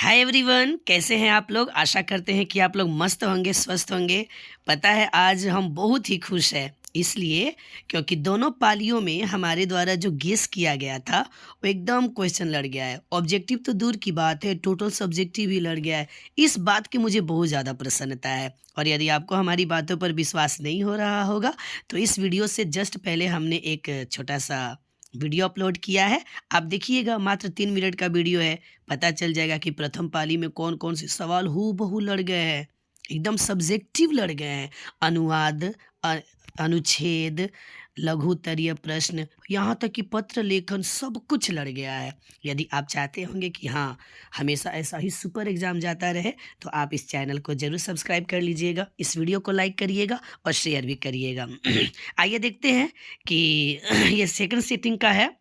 Hi everyone, कैसे हैं आप लोग। आशा करते हैं कि आप लोग मस्त होंगे, स्वस्थ होंगे। पता है आज हम बहुत ही खुश हैं इसलिए क्योंकि दोनों पालियों में हमारे द्वारा जो गेस किया गया था वो एकदम क्वेश्चन लड़ गया है। ऑब्जेक्टिव तो दूर की बात है, टोटल सब्जेक्टिव भी लड़ गया है। इस बात की मुझे बहुत ज़्यादा प्रसन्नता है। और यदि आपको हमारी बातों पर विश्वास नहीं हो रहा होगा तो इस वीडियो से जस्ट पहले हमने एक छोटा सा वीडियो अपलोड किया है। आप देखिएगा, मात्र 3 मिनट का वीडियो है। पता चल जाएगा कि प्रथम पाली में कौन कौन से सवाल हूबहू लड़ गए हैं, एकदम सब्जेक्टिव लड़ गए हैं। अनुवाद, अ- अनुच्छेद, लघुत्तरीय प्रश्न, यहाँ तक कि पत्र लेखन सब कुछ लड़ गया है। यदि आप चाहते होंगे कि हाँ हमेशा ऐसा ही सुपर एग्जाम जाता रहे तो आप इस चैनल को जरूर सब्सक्राइब कर लीजिएगा, इस वीडियो को लाइक करिएगा और शेयर भी करिएगा। आइए देखते हैं कि ये सेकंड सीटिंग का है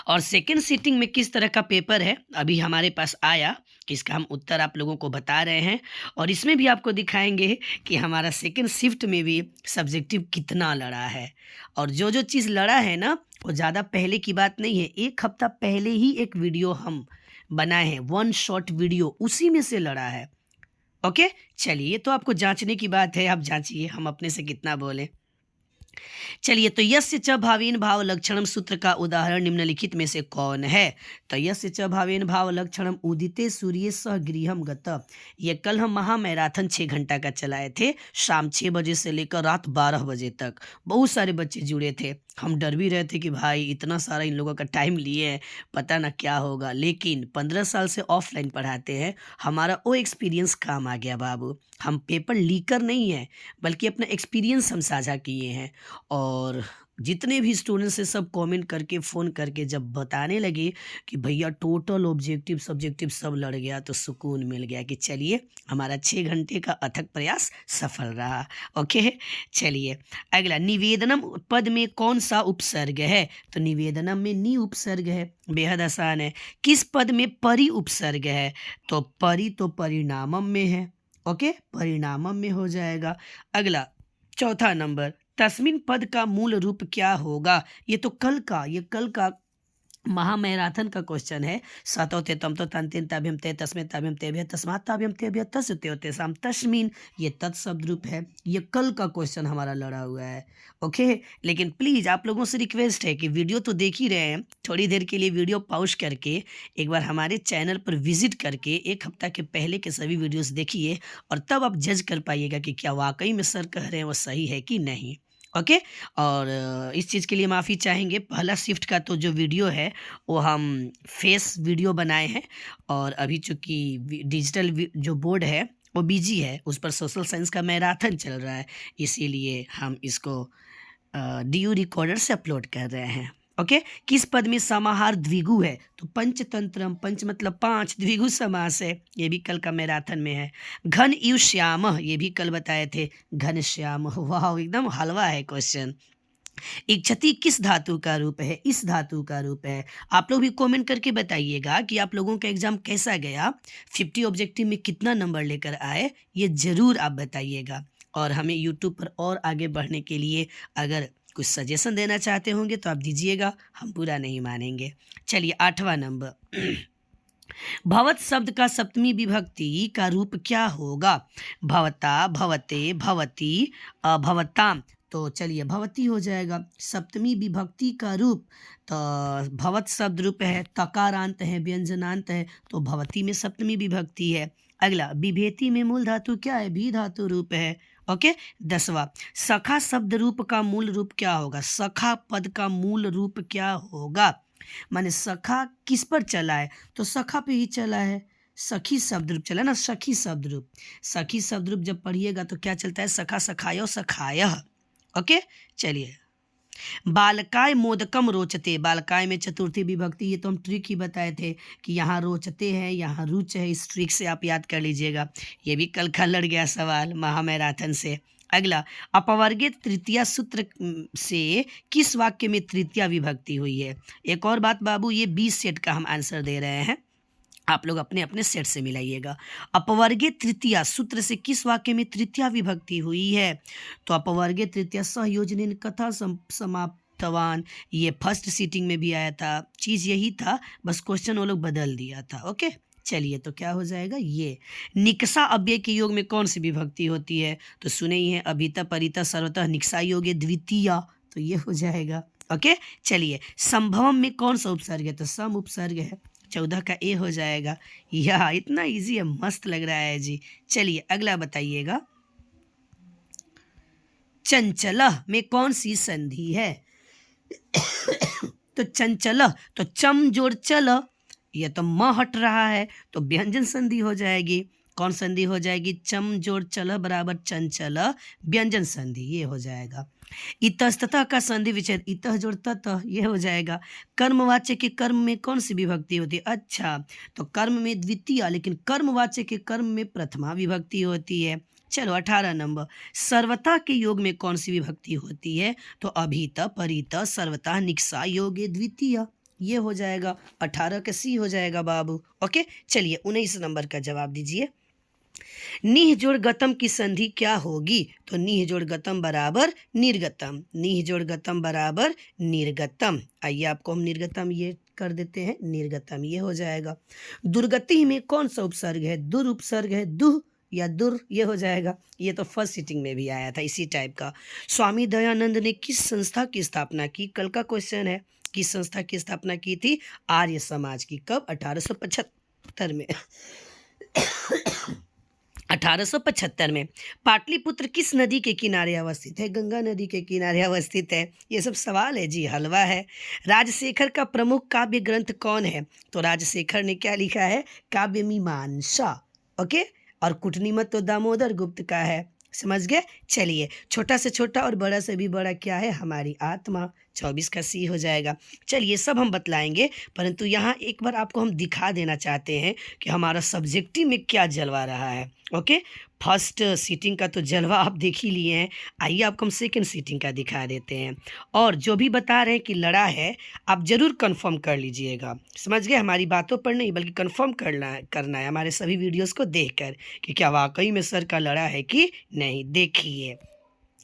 और सेकंड सीटिंग में किस तरह का पेपर है अभी हमारे पास आया, इसका हम उत्तर आप लोगों को बता रहे हैं। और इसमें भी आपको दिखाएंगे कि हमारा सेकंड शिफ्ट में भी सब्जेक्टिव कितना लड़ा है। और जो जो चीज़ लड़ा है ना वो ज़्यादा पहले की बात नहीं है, 1 हफ्ता पहले ही एक वीडियो हम बनाए हैं, वन शॉट वीडियो, उसी में से लड़ा है। ओके, चलिए तो आपको जांचने की बात है, आप जांचिए हम अपने से कितना बोले। चलिए तो यस्य च भावेन भाव लक्षणम सूत्र का उदाहरण निम्नलिखित में से कौन है। तो यस्य च भावेन भाव लक्षणम उदिते सूर्य सह गृहम गत। ये कल हम महा मैराथन 6 घंटा का चलाए थे, शाम 6 बजे से लेकर रात 12 बजे तक। बहुत सारे बच्चे जुड़े थे। हम डर भी रहे थे कि भाई इतना सारा इन लोगों का टाइम लिए हैं, पता ना क्या होगा। लेकिन 15 साल से ऑफलाइन पढ़ाते हैं, हमारा वो एक्सपीरियंस काम आ गया बाबू। हम पेपर लीकर नहीं है बल्कि अपना एक्सपीरियंस हम साझा किए हैं। और जितने भी स्टूडेंट्स हैं सब कमेंट करके, फ़ोन करके जब बताने लगे कि भैया टोटल ऑब्जेक्टिव सब्जेक्टिव सब लड़ गया तो सुकून मिल गया कि चलिए हमारा 6 घंटे का अथक प्रयास सफल रहा। ओके, चलिए अगला, निवेदनम पद में कौन सा उपसर्ग है। तो निवेदनम में नी उपसर्ग है, बेहद आसान है। किस पद में परि उपसर्ग है। तो परि तो परिणामम में है। ओके, परिणामम में हो जाएगा। अगला, चौथा नंबर, तस्मिन पद का मूल रूप क्या होगा। ये तो कल का महामैराथन का क्वेश्चन है। सतो ते तम तो तंतेन ताभ्यम ते तस्मे ताभ्यम तेभ्य तस्मात् ताभ्यम तेभ्य तस्य ते तेषां तस्मिन, ये तत्शब्द रूप है। ये कल का क्वेश्चन हमारा लड़ा हुआ है। ओके, लेकिन प्लीज़ आप लोगों से रिक्वेस्ट है कि वीडियो तो देख ही रहे हैं, थोड़ी देर के लिए वीडियो पॉज करके एक बार हमारे चैनल पर विजिट करके 1 हफ्ता के पहले के सभी वीडियोस देखिए और तब आप जज कर पाइएगा कि क्या वाकई में सर कह रहे हैं वो सही है कि नहीं। ओके, और इस चीज़ के लिए माफ़ी चाहेंगे। पहला शिफ्ट का तो जो वीडियो है वो हम फेस वीडियो बनाए हैं और अभी चूँकि डिजिटल जो बोर्ड है वो बिजी है, उस पर सोशल साइंस का मैराथन चल रहा है, इसीलिए हम इसको डीयू रिकॉर्डर से अपलोड कर रहे हैं। ओके, किस पद में समाहार द्विगु है। तो पंचतंत्रम, पंच मतलब 5, द्विगु समास है, ये भी कल का मैराथन में है। घन इव श्याम, ये भी कल बताए थे, घन श्याम। वाह, एकदम हलवा है क्वेश्चन। इच्छति किस धातु का रूप है। इस धातु का रूप है। आप लोग भी कमेंट करके बताइएगा कि आप लोगों का एग्जाम कैसा गया, 50 ऑब्जेक्टिव में कितना नंबर लेकर आए, ये ज़रूर आप बताइएगा। और हमें यूट्यूब पर और आगे बढ़ने के लिए अगर कुछ सजेशन देना चाहते होंगे तो आप दीजिएगा, हम पूरा नहीं मानेंगे। चलिए 8वां नंबर, भवत शब्द का सप्तमी विभक्ति का रूप क्या होगा। भवता, भवते, भवती, भवताम। तो चलिए भवती हो जाएगा। सप्तमी विभक्ति का रूप, तो भवत शब्द रूप है, तकारांत है, व्यंजनांत है, तो भवती में सप्तमी विभक्ति है। अगला, विभेति में मूल धातु क्या है, भी धातु रूप है। ओके, 10वां, सखा शब्द रूप का मूल रूप क्या होगा। सखा पद का मूल रूप क्या होगा। माने सखा किस पर चला है, तो सखा पे ही चला है। सखी शब्द रूप चला ना, सखी शब्द रूप। सखी शब्द रूप जब पढ़िएगा तो क्या चलता है, सखा, सखायो, सखायः। ओके, चलिए, बालकाय मोदकम रोचते, बालकाय में चतुर्थी विभक्ति, ये तो हम ट्रिक ही बताए थे कि यहाँ रोचते हैं, यहाँ रुच है, इस ट्रिक से आप याद कर लीजिएगा। ये भी कल का लड़ गया सवाल महामैराथन से। अगला, अपवर्गित तृतीया सूत्र से किस वाक्य में तृतीया विभक्ति हुई है। एक और बात बाबू, ये 20 सेट का हम आंसर दे रहे हैं, आप लोग अपने अपने सेट से मिलाइएगा। अपवर्गीय तृतीया सूत्र से किस वाक्य में तृतीया विभक्ति हुई है। तो अपवर्गीय तृतीया सहयोजन कथा समाप्तवान, ये फर्स्ट सीटिंग में भी आया था, चीज़ यही था, बस क्वेश्चन वो लोग बदल दिया था। ओके, चलिए तो क्या हो जाएगा ये। निकषा अव्यय के योग में कौन सी विभक्ति होती है? तो सुने ही है, अभिता परिता सर्वतः निकषा योग है द्वितीय, तो ये हो जाएगा। ओके, चलिए संभवम में कौन सा उपसर्ग है? तो सम उपसर्ग है, 14 का ए हो जाएगा। यह इतना इजी है, मस्त लग रहा है जी। चलिए अगला बताइएगा, चंचलः में कौन सी संधि है? तो चंचलः, तो चम जोड़ चल, ये तो म हट रहा है, तो व्यंजन संधि हो जाएगी। कौन संधि हो जाएगी? चम जोड़ चल बराबर चंचल व्यंजन संधि, ये हो जाएगा। इतस्ततः का संधि विच्छेद, इतः जोड़ ततः, ये हो जाएगा। कर्मवाच्य के कर्म में कौन सी विभक्ति होती है? अच्छा, तो कर्म में द्वितीय, लेकिन कर्मवाच्य के कर्म में प्रथमा विभक्ति होती है। चलो 18 नंबर, सर्वथा के योग में कौन सी विभक्ति होती है? तो अभित परित सर्वथा निकषा योगे द्वितीय, ये हो जाएगा। 18 का सी हो जाएगा बाबू। ओके, चलिए 19 नंबर का जवाब दीजिए। निह जोड़ गतम की संधि क्या होगी? तो निह जोड़ गतम बराबर निर्गतम, निह जोड़ गतम बराबर निर्गतम। आइए आपको हम निर्गतम ये कर देते हैं, निर्गतम, ये हो जाएगा। दुर्गति में कौन सा उपसर्ग है? दुर उपसर्ग है, दुह या दुर, ये हो जाएगा। ये तो फर्स्ट सीटिंग में भी आया था इसी टाइप का। स्वामी दयानंद ने किस संस्था की स्थापना की? कल का क्वेश्चन है, किस संस्था की स्थापना की थी? आर्य समाज की। कब? 1875 में। 1875 में। पाटलिपुत्र किस नदी के किनारे अवस्थित है? गंगा नदी के किनारे अवस्थित है। ये सब सवाल है जी, हलवा है। राजशेखर का प्रमुख काव्य ग्रंथ कौन है? तो राजशेखर ने क्या लिखा है? काव्य मीमांसा। ओके, और कुटनीमत तो दामोदर गुप्त का है। समझ गए? चलिए, छोटा से छोटा और बड़ा से भी बड़ा क्या है? हमारी आत्मा। 24 का सी हो जाएगा। चलिए सब हम बतलाएंगे, परंतु यहाँ एक बार आपको हम दिखा देना चाहते हैं कि हमारा सब्जेक्टिव में क्या जलवा रहा है। ओके, फर्स्ट सीटिंग का तो जलवा आप देख ही लिए हैं, आइए आपको हम सेकंड सीटिंग का दिखा देते हैं। और जो भी बता रहे हैं कि लड़ा है, आप ज़रूर कंफर्म कर लीजिएगा। समझ गए? हमारी बातों पर नहीं, बल्कि कंफर्म करना है हमारे सभी वीडियोस को देखकर कि क्या वाकई में सर का लड़ा है कि नहीं। देखिए,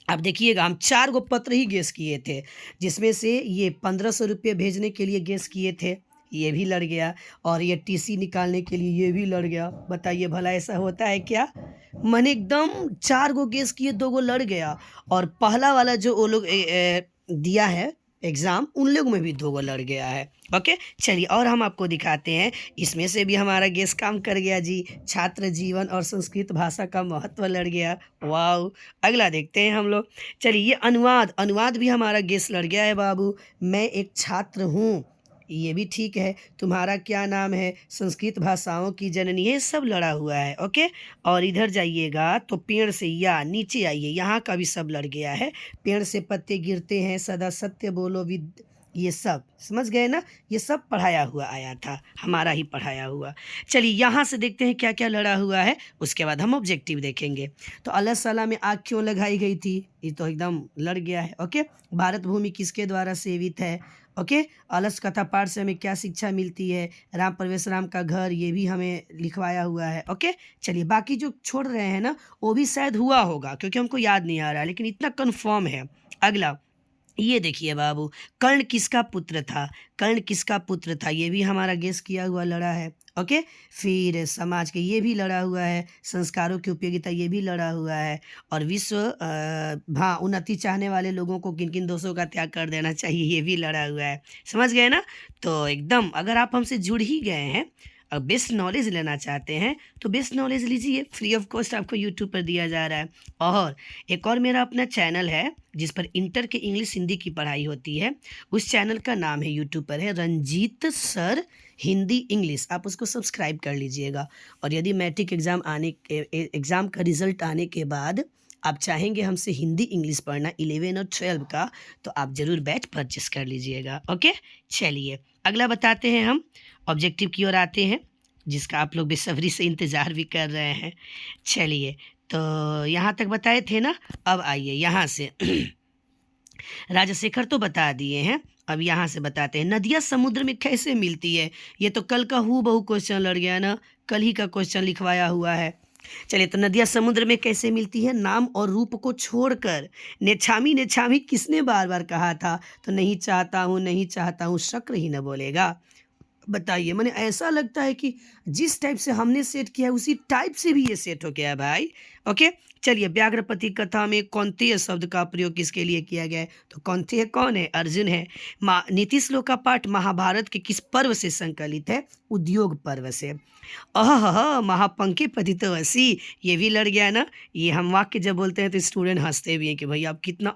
अब देखिएगा, हम 4 गो पत्र ही गेस किए थे, जिसमें से ये 1500 रुपये भेजने के लिए गेस किए थे, ये भी लड़ गया, और ये टीसी निकालने के लिए ये भी लड़ गया। बताइए भला ऐसा होता है क्या? मैंने एकदम 4 गो गेस किए, 2 गो लड़ गया, और पहला वाला जो वो लोग दिया है एग्ज़ाम, उन लोग में भी 2 गो लड़ गया है। ओके, चलिए और हम आपको दिखाते हैं, इसमें से भी हमारा गेस काम कर गया जी। छात्र जीवन और संस्कृत भाषा का महत्व लड़ गया। वाह, अगला देखते हैं हम लोग। चलिए, ये अनुवाद भी हमारा गेस लड़ गया है बाबू। मैं एक छात्र हूँ, ये भी ठीक है। तुम्हारा क्या नाम है? संस्कृत भाषाओं की जननी है। सब लड़ा हुआ है। ओके, और इधर जाइएगा तो पेड़ से या नीचे आइए, यहाँ का भी सब लड़ गया है। पेड़ से पत्ते गिरते हैं, सदा सत्य बोलो विद, ये सब समझ गए ना? ये सब पढ़ाया हुआ आया था, हमारा ही पढ़ाया हुआ। चलिए यहाँ से देखते हैं क्या क्या लड़ा हुआ है, उसके बाद हम ऑब्जेक्टिव देखेंगे। तो अलग सला में आग क्यों लगाई गई थी? ये तो एकदम लड़ गया है। ओके, भारत भूमि किसके द्वारा सेवित है? ओके, अलस कथा पाठ से हमें क्या शिक्षा मिलती है? राम प्रवेश राम का घर, ये भी हमें लिखवाया हुआ है। ओके, चलिए बाकी जो छोड़ रहे हैं ना, वो भी शायद हुआ होगा, क्योंकि हमको याद नहीं आ रहा है, लेकिन इतना कन्फर्म है। अगला ये देखिए बाबू, कर्ण किसका पुत्र था? कर्ण किसका पुत्र था? ये भी हमारा गेस किया हुआ लड़ा है। ओके, फिर समाज के ये भी लड़ा हुआ है। संस्कारों की उपयोगिता, ये भी लड़ा हुआ है। और विश्व उन्नति चाहने वाले लोगों को किन किन दोषों का त्याग कर देना चाहिए, ये भी लड़ा हुआ है। समझ गए ना? तो एकदम, अगर आप हमसे जुड़ ही गए हैं, बेस्ट नॉलेज लेना चाहते हैं, तो बेस्ट नॉलेज लीजिए, फ्री ऑफ कॉस्ट आपको यूट्यूब पर दिया जा रहा है। और एक और मेरा अपना चैनल है, जिस पर इंटर के इंग्लिश हिंदी की पढ़ाई होती है। उस चैनल का नाम है, यूट्यूब पर है, रंजीत सर हिंदी इंग्लिश। आप उसको सब्सक्राइब कर लीजिएगा। और यदि मैट्रिक एग्ज़ाम का रिज़ल्ट आने के बाद आप चाहेंगे हमसे हिंदी इंग्लिश पढ़ना 11 और 12 का, तो आप ज़रूर बैच परचेस कर लीजिएगा। ओके, चलिए अगला बताते हैं, हम ऑब्जेक्टिव की ओर आते हैं, जिसका आप लोग बेसब्री से इंतज़ार भी कर रहे हैं। चलिए, तो यहाँ तक बताए थे ना, अब आइए यहाँ से। राजशेखर तो बता दिए हैं, अब यहाँ से बताते हैं, नदियाँ समुद्र में कैसे मिलती है? ये तो कल का हूबहू क्वेश्चन लड़ गया ना, कल ही का क्वेश्चन लिखवाया हुआ है। चलिए, तो नदियाँ समुद्र में कैसे मिलती है? नाम और रूप को छोड़कर। नेछामी नेछामी किसने बार बार कहा था? तो नहीं चाहता हूँ, नहीं चाहता हूँ, शक्र ही न बोलेगा। बताइए, मैंने ऐसा लगता है कि जिस टाइप से हमने सेट किया है उसी टाइप से भी ये सेट हो गया है भाई। ओके, चलिए व्याघ्रपति कथा में कौंतेय शब्द का प्रयोग किसके लिए किया गया है? तो कौंतेय कौन है? अर्जुन है। नीति श्लोक का पाठ महाभारत के किस पर्व से संकलित है? उद्योग पर्व से। महापंखे पतितो वसी, ये भी लड़ गया ना। ये हम वाक्य जब बोलते हैं तो स्टूडेंट हंसते भी हैं कि भाई आप कितना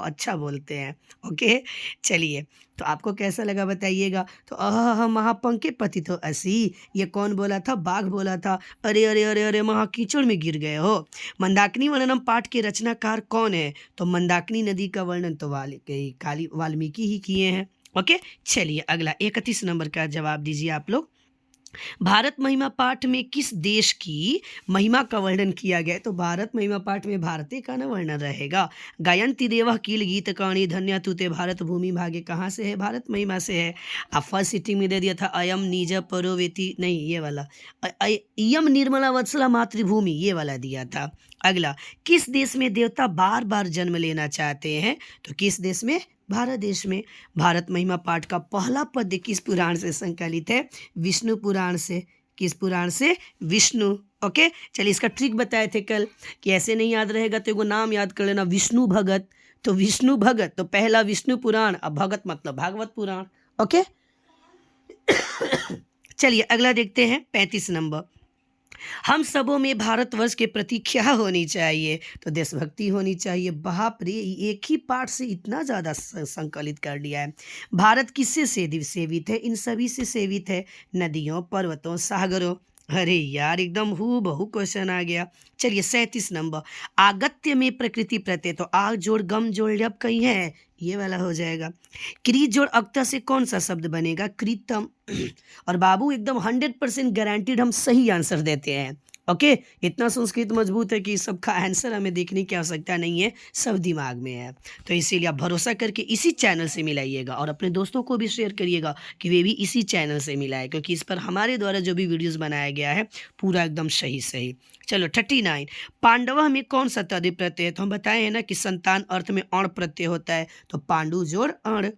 अच्छा बोलते हैं। ओके, चलिए तो आपको कैसा लगा बताइएगा। तो महापंखे पतितो असी, ये कौन बोला था? बाघ बोला था। अरे अरे अरे अरे, महा कीचड़ में गिर गए हो। मंदाकिनी वर्णनम पाठ के रचनाकार कौन है? तो मंदाकिनी नदी का वर्णन तो वाल्मीकि ही किए हैं। ओके, चलिए अगला 31 नंबर का जवाब दीजिए आप लोग। भारत महिमा पाठ में किस देश की महिमा का वर्णन किया गया है? तो भारत महिमा पाठ में भारतीय का ना वर्णन रहेगा। गायंती देवा कील गीत कहानी धन्य तुते भारत भूमि भागे, कहाँ से है? भारत महिमा से है। आप फर्स्ट सीटिंग में दे दिया था अयम निज परोवेती, नहीं ये वाला, इयम निर्मला वत्सला मातृभूमि, ये वाला दिया था। अगला, किस देश में देवता बार बार जन्म लेना चाहते हैं? तो किस देश में? भारत देश में। भारत महिमा पाठ का पहला पद्य किस पुराण से संकलित है? विष्णु पुराण से। किस पुराण से? विष्णु। ओके, चलिए इसका ट्रिक बताए थे कल कि ऐसे नहीं याद रहेगा तो एगो नाम याद कर लेना, विष्णु भगत। तो विष्णु भगत, तो पहला विष्णु पुराण, अब भगत मतलब भागवत पुराण। ओके चलिए अगला देखते हैं 35 नंबर। हम सबों में भारतवर्ष के प्रति क्या होनी चाहिए? तो देशभक्ति होनी चाहिए। बाप रे, एक ही पाठ से इतना ज़्यादा संकलित कर दिया है। भारत किससे सेवित है? इन सभी से सेवित है, नदियों, पर्वतों, सागरों। अरे यार, एकदम हूबहू क्वेश्चन आ गया। चलिए 37 नंबर। आगत्य में प्रकृति प्रत्यय, तो आग जोड़ गम जोड़ जब कहीं है, ये वाला हो जाएगा। क्री जोड़ अक्ता से कौन सा शब्द बनेगा? कृतम। और बाबू एकदम 100% गारंटीड हम सही आंसर देते हैं। ओके, इतना संस्कृत मजबूत है कि सबका आंसर हमें देखने की आवश्यकता नहीं है, सब दिमाग में है। तो इसीलिए आप भरोसा करके इसी चैनल से मिलाइएगा और अपने दोस्तों को भी शेयर करिएगा कि वे भी इसी चैनल से मिलाए, क्योंकि इस पर हमारे द्वारा जो भी वीडियोस बनाया गया है पूरा एकदम सही। चलो 39। पांडव में कौन सा तद्धित प्रत्यय है? तो हम बताए हैं ना कि संतान अर्थ में अण प्रत्यय होता है, तो पांडु जोड़ अण।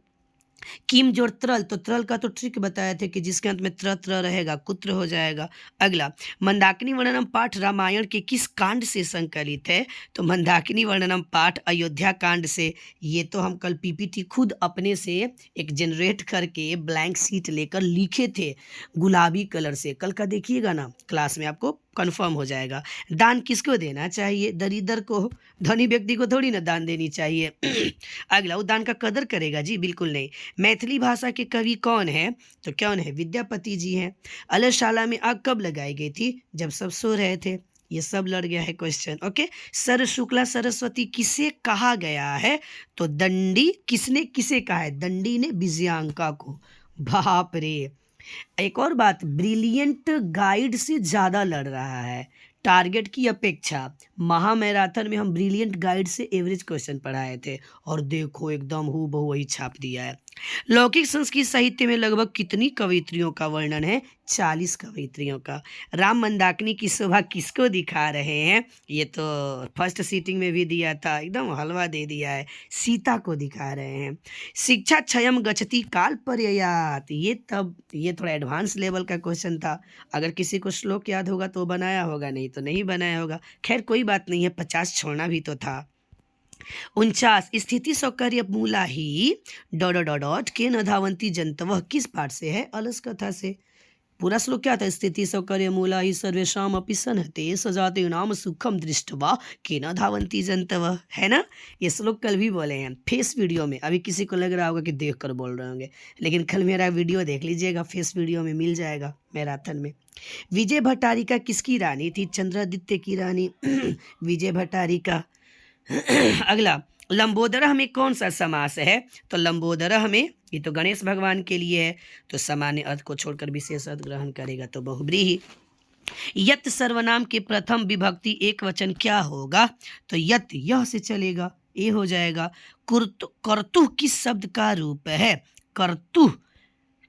किम जोड़ त्रल, तो त्रल का तो ट्रिक बताया थे कि जिसके अंत में त्र रहेगा कुत्र हो जाएगा। अगला, मंदाकिनी वर्णनम पाठ रामायण के किस कांड से संकलित है? तो मंदाकिनी वर्णनम पाठ अयोध्या कांड से। ये तो हम कल पीपीटी खुद अपने से एक जनरेट करके ब्लैंक शीट लेकर लिखे थे गुलाबी कलर से। कल का देखिएगा ना क्लास में, आपको कंफर्म हो जाएगा। दान किसको देना चाहिए? दरिद्र को, धनी व्यक्ति को थोड़ी ना दान देनी चाहिए। अगला, वो दान का कदर करेगा जी? बिल्कुल नहीं। मैथिली भाषा के कवि कौन है? तो कौन है? विद्यापति जी हैं। अलशाला में आग कब लगाई गई थी? जब सब सो रहे थे। ये सब लड़ गया है question. Okay, sir Shukla Saraswati किसे कहा गया है? तो दंडी किसने किसे कहा है? दंडी ने विजयांका को। बाप रे, एक और बात, ब्रिलियंट गाइड से ज़्यादा लड़ रहा है टारगेट की अपेक्षा। महामैराथन में हम ब्रिलियंट गाइड से एवरेज क्वेश्चन पढ़ाए थे और देखो एकदम हूबहू वही छाप दिया है। लौकिक संस्कृत साहित्य में लगभग कितनी कवयित्रियों का वर्णन है? 40 कवयित्रियों का। राम मंदाकिनी की शोभा किसको दिखा रहे हैं? ये तो फर्स्ट सीटिंग में भी दिया था, एकदम हलवा दे दिया है, सीता को दिखा रहे हैं। शिक्षा क्षयम गच्छति काल पर्ययात, ये थोड़ा एडवांस लेवल का क्वेश्चन था। अगर किसी को श्लोक याद होगा तो बनाया होगा, नहीं तो नहीं बनाया होगा। खैर कोई बात नहीं है, 50 छोड़ना भी तो था। 49। स्थिति सौकर्य मूला ही डॉट के न धावंती जंतव किस पाठ से है? अलस कथा से। पूरा श्लोक क्या था? स्थिति सौकर्य मूला ही सर्वेषाम अपि सन्हते सजाते नाम सुखम दृष्टवा के न धावंती जंतव, है ना? ये श्लोक कल भी बोले हैं फेस वीडियो में। अभी किसी को लग रहा होगा कि देख कर बोल रहे होंगे, लेकिन कल मेरा वीडियो देख लीजिएगा, फेस वीडियो में मिल जाएगा मैराथन में। विजय भट्टारिका किसकी रानी थी? चंद्रादित्य की रानी विजय भट्टारिका। अगला, लंबोदरः में कौन सा समास है? तो लंबोदरः में, ये तो गणेश भगवान के लिए है, तो सामान्य अर्थ को छोड़कर विशेष अर्थ ग्रहण करेगा तो बहुब्रीहि। यत सर्वनाम के प्रथम विभक्ति एक वचन क्या होगा? तो यत, यह से चलेगा, ये हो जाएगा। कर्तु किस शब्द का रूप है? कर्तु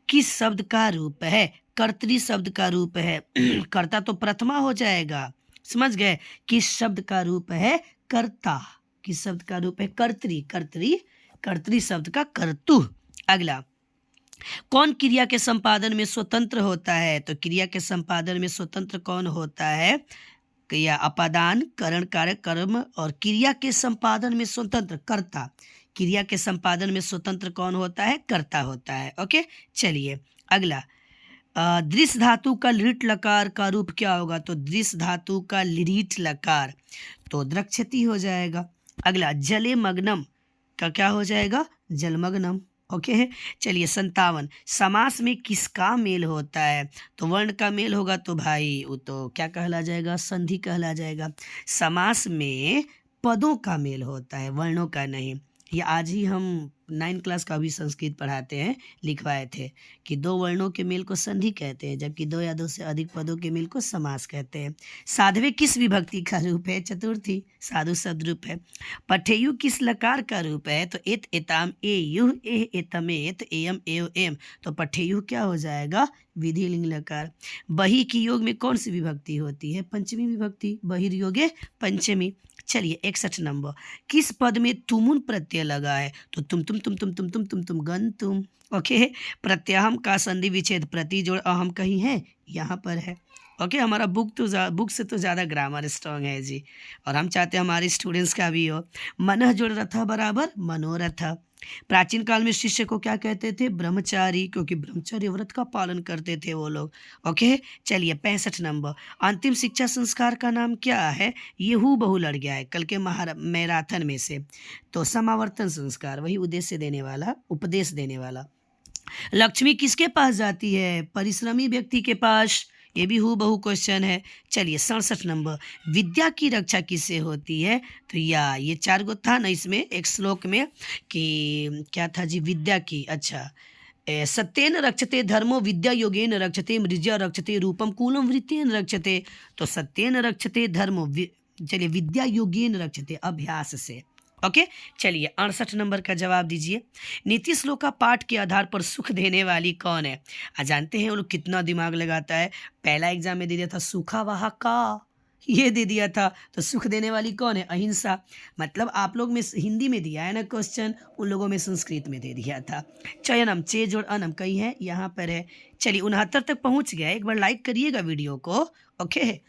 किस शब्द का रूप है? कर्तरी शब्द का रूप है। कर्ता तो प्रथमा हो जाएगा, समझ गए? किस शब्द का रूप है? कर्ता। किस शब्द का रूप है? कर्तरी। कर्तरी शब्द का कर्तु। अगला, कौन क्रिया के संपादन में स्वतंत्र होता है? तो क्रिया के संपादन में स्वतंत्र कौन होता है? क्रिया अपादान, करण, कारक, कर्म और क्रिया के संपादन में स्वतंत्र कर्ता। क्रिया के संपादन में स्वतंत्र कौन होता है? कर्ता होता है। ओके, चलिए अगला। दृश्य धातु का लिट लकार का रूप क्या होगा? तो दृश्य धातु का लिट लकार तो द्रक्षति हो जाएगा। अगला, जले मग्नम का क्या हो जाएगा? जलमग्नम। ओके, चलिए 57, समास में किसका मेल होता है? तो वर्ण का मेल होगा तो भाई वो तो क्या कहला जाएगा? संधि कहला जाएगा। समास में पदों का मेल होता है, वर्णों का नहीं। ये आज ही हम 9 क्लास का भी संस्कृत पढ़ाते हैं, लिखवाए थे कि दो वर्णों के मेल को संधि कहते हैं, जबकि दो या दो से अधिक पदों के मेल को समास कहते हैं। साध्वी किस विभक्ति का रूप है? चतुर्थी, साधु शब्द रूप है। पठेयु किस लकार का रूप है? तो एत एताम ए युह एह एतमेत एयम एव एम तो पठेयु क्या हो जाएगा? विधि लिंग लकार। बही की योग में कौन सी विभक्ति होती है? पंचमी विभक्ति, बहिर्योगे पंचमी। चलिए 61 नंबर, किस पद में तुमुन प्रत्यय लगा है? तो तुम गन तुम। ओके, प्रत्यहम का संधि विच्छेद प्रति जोड़ अहम कहीं है? यहाँ पर है। ओके, हमारा बुक से तो ज़्यादा ग्रामर स्ट्रांग है जी, और हम चाहते हैं हमारे स्टूडेंट्स का भी हो। मनः जोड़ रथ बराबर मनोरथ। प्राचीन काल में शिष्य को क्या कहते थे? ब्रह्मचारी, क्योंकि ब्रह्मचर्य व्रत का पालन करते थे वो लोग। ओके, चलिए 65 नंबर, अंतिम शिक्षा संस्कार का नाम क्या है? ये हूबहू लड़ गया है कल के मैराथन में से। तो समावर्तन संस्कार, वही उद्देश्य देने वाला, उपदेश देने वाला। लक्ष्मी किसके पास जाती है? परिश्रमी व्यक्ति के पास। ये भी हूबहू क्वेश्चन है। चलिए 67 नंबर, विद्या की रक्षा किससे होती है? तो ये 4 गो था ना इसमें एक श्लोक में कि क्या था जी? विद्या की, अच्छा, सत्येन रक्षते धर्मो विद्या योगेन रक्षते मृज्या रक्षते रूपम कूलम वृत्तेन रक्षते। तो सत्येन रक्षते धर्मो चलिए विद्या योगेन रक्षते, अभ्यास से। ओके, चलिए 68 नंबर का जवाब दीजिए। नीति श्लोक का पाठ के आधार पर सुख देने वाली कौन है? जानते हैं वो लोग कितना दिमाग लगाता है। पहला एग्जाम में दे दिया था सूखा वहा का, ये दे दिया था। तो सुख देने वाली कौन है? अहिंसा। मतलब आप लोग में हिंदी में दिया है ना क्वेश्चन, उन लोगों में संस्कृत में दे दिया था। चयनम, चे जोड़ अनम कहीं है? यहाँ पर है। चलिए 69 तक पहुँच गया। एक बार लाइक करिएगा वीडियो को। ओके,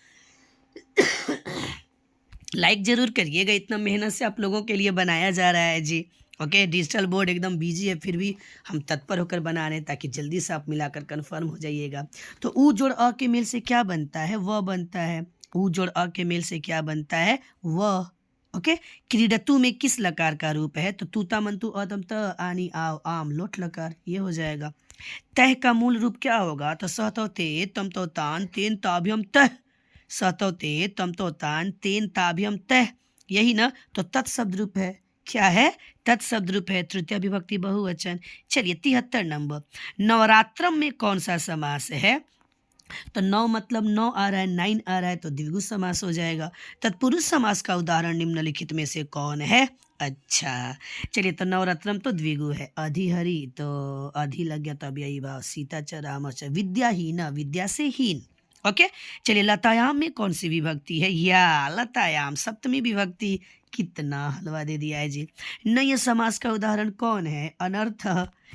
लाइक जरूर करिएगा, इतना मेहनत से आप लोगों के लिए बनाया जा रहा है जी। ओके, डिजिटल बोर्ड एकदम बिजी है, फिर भी हम तत्पर होकर बना रहे हैं ताकि जल्दी से आप मिलाकर कंफर्म हो जाइएगा। तो ऊ जोड़ अ के मेल से क्या बनता है? वह बनता है। ऊ जोड़ अ के मेल से क्या बनता है? वह। ओके, क्रीडतु में किस लकार का रूप है? तो तूता मंतु अदम त आनी आओ आम लोट लकार, ये हो जाएगा। तह का मूल रूप क्या होगा? तो सहतो ते तम तो तान तेन ताभ्यम तह, सहतो ते तम तो तान तेन ताभ्यम तह, यही ना? तो तत्शब्द रूप है। क्या है? तत्शब्द रूप है, तृतीय विभक्ति बहुवचन। चलिए 73 नंबर, नवरात्रम में कौन सा समास है? तो 9 मतलब 9 आ रहा है, 9 आ रहा है, तो द्विगु समास हो जाएगा। तत्पुरुष समास का उदाहरण निम्नलिखित में से कौन है? अच्छा, चलिए तो नवरत्नम तो द्विगु है। अधिहरि तो अधि लग गया, तो अब यही भाव। सीता च राम च, विद्याहीन, विद्या से हीन। ओके, चलिए लतायाम में कौन सी विभक्ति है? या लतायाम सप्तमी विभक्ति। कितना हलवा दे दिया है जी। नय समास का उदाहरण कौन है? अनर्थ,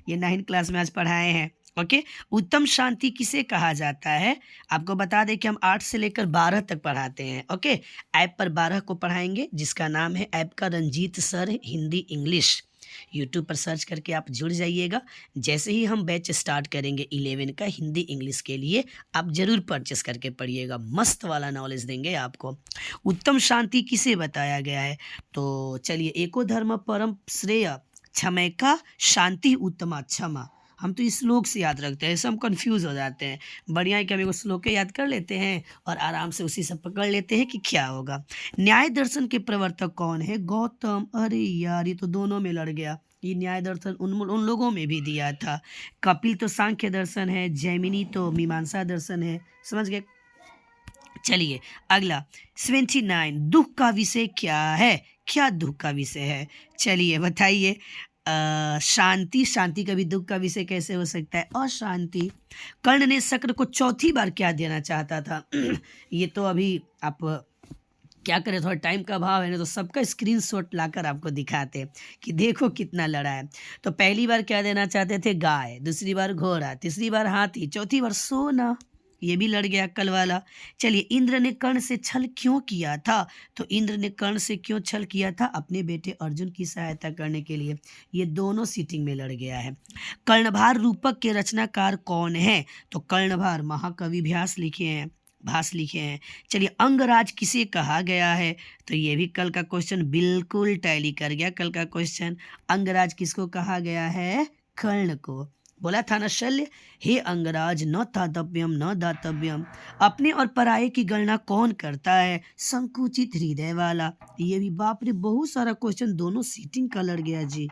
ये 9 क्लास में आज पढ़ाए हैं। ओके, उत्तम शांति किसे कहा जाता है? आपको बता दें कि हम 8 से लेकर 12 तक पढ़ाते हैं। ओके, ऐप पर 12 को पढ़ाएंगे, जिसका नाम है ऐप का Ranjeet sir Hindi English. YouTube पर सर्च करके आप जुड़ जाइएगा। जैसे ही हम बैच स्टार्ट करेंगे 11 का हिंदी इंग्लिश के लिए, आप जरूर परचेस करके पढ़िएगा, मस्त वाला नॉलेज देंगे आपको। उत्तम शांति किसे बताया गया है? तो चलिए, एको धर्म परम श्रेय क्षमैका शांति उत्तमा क्षमा। हम तो इस श्लोक से याद रखते हैं, ऐसे हम कंफ्यूज हो जाते हैं। बढ़िया है कि हम एक श्लोक के याद कर लेते हैं और आराम से उसी से पकड़ लेते हैं कि क्या होगा। न्याय दर्शन के प्रवर्तक कौन है? गौतम। अरे यार, ये तो दोनों में लड़ गया। ये न्याय दर्शन उन लोगों में भी दिया था। कपिल तो सांख्य दर्शन है, जैमिनी तो मीमांसा दर्शन है। समझ गए? चलिए अगला 79, दुख का विषय क्या है? क्या दुख का विषय है? चलिए बताइए। शांति, शांति का भी दुख का विषय कैसे हो सकता है? अशांति। कर्ण ने शक्र को चौथी बार क्या देना चाहता था? ये तो अभी आप क्या करें, थोड़ा टाइम का अभाव है ना, तो सबका स्क्रीनशॉट लाकर आपको दिखाते हैं कि देखो कितना लड़ा है। तो पहली बार क्या देना चाहते थे, गाय, दूसरी बार घोड़ा, तीसरी बार हाथी, चौथी बार सोना, ये भी लड़ गया कल वाला। चलिए, इंद्र ने कर्ण से छल क्यों किया था? तो इंद्र ने कर्ण से क्यों छल किया था? अपने बेटे अर्जुन की सहायता करने के लिए। ये दोनों सीटिंग में लड़ गया है। कर्णभार रूपक के रचनाकार कौन है? तो कर्णभार महाकवि भास लिखे हैं। चलिए, अंगराज किसे कहा गया है? तो ये भी कल का क्वेश्चन बिल्कुल टैली कर गया। कल का क्वेश्चन, अंगराज किसको कहा गया है? कर्ण को। बोला था ना शल्य, हे अंगराज न तातव्यम न दातव्यम। अपने और पराये की गणना कौन करता है? संकुचित हृदय वाला। ये भी बाप रे, बहुत सारा क्वेश्चन दोनों सीटिंग का लड़ गया जी।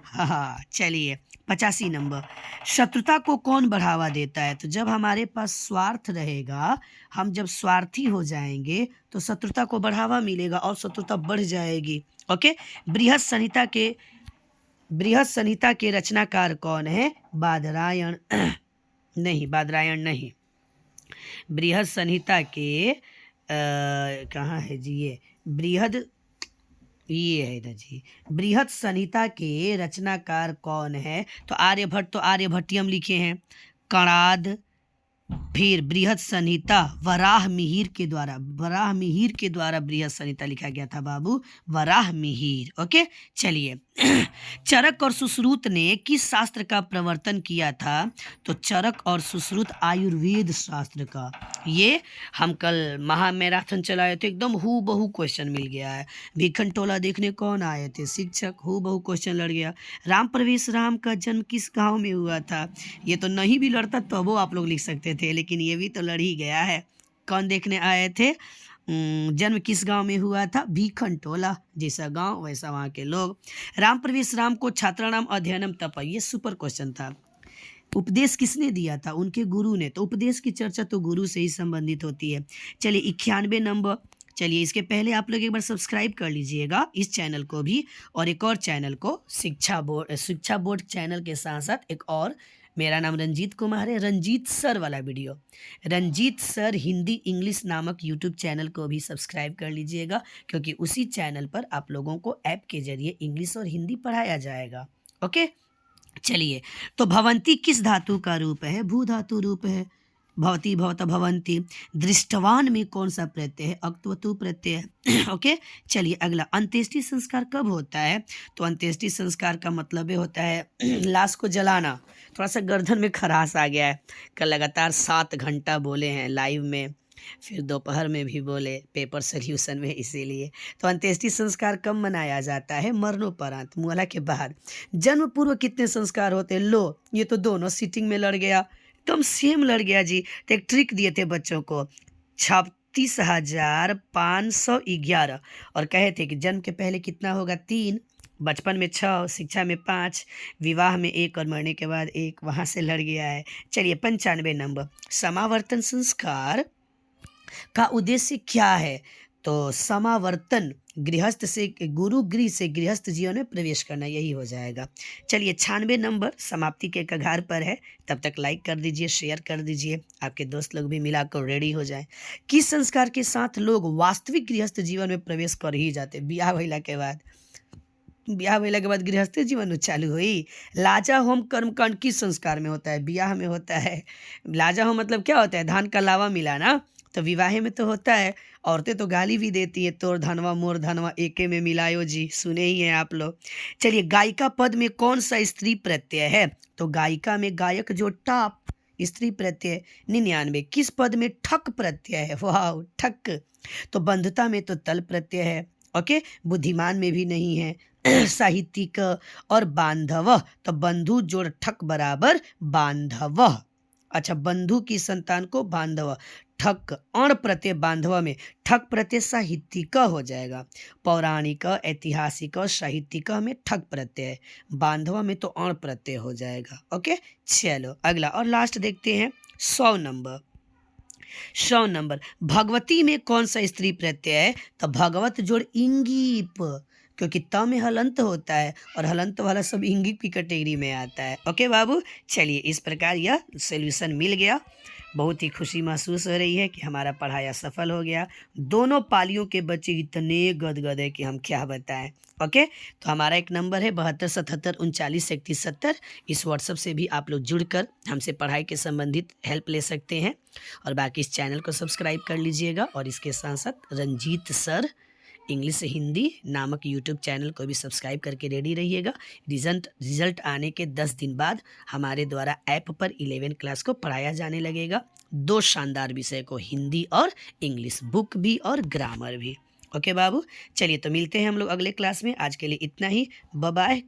हाँ, चलिए 85 नंबर, शत्रुता को कौन बढ़ावा देता है? तो जब हमारे पास स्वार्थ रहेगा, हम जब स्वार्थी हो जाएंगे तो शत्रुता को बढ़ावा मिलेगा और शत्रुता बढ़ जाएगी। ओके, बृहद संहिता के रचनाकार कौन है? बादरायण नहीं, बादरायण नहीं। बृहद संहिता के कहाँ है जी ये है इधर जी। बृहद संहिता के रचनाकार कौन है? तो आर्यभट्ट, तो आर्यभट्टियम लिखे हैं। कणाद, फिर बृहद संहिता वराह मिहिर के द्वारा बृहद संहिता लिखा गया था बाबू, वराह मिहिर। ओके, चलिए चरक और सुश्रुत ने किस शास्त्र का प्रवर्तन किया था? तो चरक और सुश्रुत आयुर्वेद शास्त्र का। ये हम कल महामैराथन चलाए थे, एकदम हू बहू क्वेश्चन मिल गया है। भिखन टोला देखने कौन आए थे? शिक्षक। हू बहू क्वेश्चन लड़ गया। राम प्रवेश राम का जन्म किस गांव में हुआ था? ये तो नहीं भी लड़ता तो वो आप लोग लिख सकते थे, लेकिन ये भी तो लड़ ही गया है। कौन देखने आए थे? जन्म किस गांव में हुआ था? भीखन टोला, जैसा गांव वैसा वहाँ के लोग। राम प्रवेश राम को छात्राणाम अध्ययनम तप, ये सुपर क्वेश्चन था। उपदेश किसने दिया था? उनके गुरु ने। तो उपदेश की चर्चा तो गुरु से ही संबंधित होती है। चलिए 91 नंबर। चलिए, इसके पहले आप लोग एक बार सब्सक्राइब कर लीजिएगा इस चैनल को भी, और एक और चैनल को, शिक्षा बोर्ड चैनल के साथ साथ एक और, मेरा नाम रंजीत कुमार है, रंजीत सर वाला video, Ranjeet sir Hindi English नामक यूट्यूब चैनल को भी सब्सक्राइब कर लीजिएगा, क्योंकि उसी चैनल पर आप लोगों को ऐप के जरिए इंग्लिश और हिंदी पढ़ाया जाएगा। ओके, चलिए, तो भवंती किस धातु का रूप है? भू धातु रूप है। भवती भवत भवंती। दृष्टवान में कौन सा प्रत्यय है? अक्तवतु प्रत्यय है। ओके, चलिए अगला, अंत्येष्टि संस्कार कब होता है? तो अंत्येष्टि संस्कार का मतलब ये होता है लाश को जलाना। थोड़ा सा गर्दन में खराश आ गया है, कल लगातार 7 घंटा बोले हैं लाइव में, फिर दोपहर में भी बोले पेपर सोल्यूशन में, इसीलिए। तो अंत्येष्टि संस्कार कब मनाया जाता है? मरणोपरांत, मुआला के बाद। जन्म पूर्व कितने संस्कार होते हैं? लो, ये तो दोनों सीटिंग में लड़ गया, एकदम सेम लड़ गया जी। तो एक ट्रिक दिए थे बच्चों को, 36,511, और कहे थे कि जन्म के पहले कितना होगा? 3, बचपन में 6, शिक्षा में 5, विवाह में 1 और मरने के बाद 1, वहाँ से लड़ गया है। चलिए 95 नंबर, समावर्तन संस्कार का उद्देश्य क्या है? तो समावर्तन, गृहस्थ से गुरु गृह से गृहस्थ जीवन में प्रवेश करना, यही हो जाएगा। चलिए 96 नंबर, समाप्ति के कगार पर है, तब तक लाइक कर दीजिए, शेयर कर दीजिए, आपके दोस्त लोग भी मिलाकर रेडी हो जाएं। किस संस्कार के साथ लोग वास्तविक गृहस्थ जीवन में प्रवेश कर ही जाते? ब्याह भइला के बाद गृहस्थ जीवन चालू हुई। लाजा होम कर्मकांड किस संस्कार में होता है? ब्याह में होता है। लाजा होम मतलब क्या होता है? धान का लावा मिलाना। तो विवाह में तो होता है। औरतें तो गाली भी देती है, तोर धनवा मोर धनवा एके में मिलायो जी, सुने ही हैं आप लोग। चलिए, गायिका पद में कौन सा स्त्री प्रत्यय है? तो गायिका में गायक जो टॉप, स्त्री प्रत्यय। 99, किस पद में ठक प्रत्यय है? वाह, ठक। तो बंधुता में तो तल प्रत्यय है। ओके, बुद्धिमान में भी नहीं है। साहित्यिक और बांधव, तो बंधु जोड़ ठक बराबर बांधव। अच्छा, बंधु की संतान को बांधव, ठक अण प्रत्यय बांधव में, ठक प्रत्यय साहित्यिक हो जाएगा। पौराणिक, ऐतिहासिक, साहित्यिक में ठक प्रत्यय, बांधव में तो अण प्रत्यय हो जाएगा। ओके, चलो अगला और लास्ट देखते हैं 100 नंबर। 100 नंबर, भगवती में कौन सा स्त्री प्रत्यय है? तो भगवत जोड़ इंगीप, क्योंकि त में हलंत होता है और हलंत वाला सब इंगिक की कैटेगरी में आता है। ओके बाबू, चलिए इस प्रकार यह सोल्यूशन मिल गया। बहुत ही खुशी महसूस हो रही है कि हमारा पढ़ाया सफल हो गया। दोनों पालियों के बच्चे इतने गदगद है कि हम क्या बताएं। ओके, तो हमारा एक नंबर है 72 77 39 31 70। इस व्हाट्सएप से भी आप लोग जुड़कर हमसे पढ़ाई के संबंधित हेल्प ले सकते हैं। और बाकी इस चैनल को सब्सक्राइब कर लीजिएगा और इसके साथ साथ रंजीत सर इंग्लिश से हिंदी नामक यूट्यूब चैनल को भी सब्सक्राइब करके रेडी रहिएगा। रिजल्ट आने के 10 दिन बाद हमारे द्वारा ऐप पर 11 क्लास को पढ़ाया जाने लगेगा। 2 शानदार विषय को, हिंदी और इंग्लिश, बुक भी और ग्रामर भी। ओके बाबू, चलिए तो मिलते हैं हम लोग अगले क्लास में। आज के लिए इतना ही। Bye bye.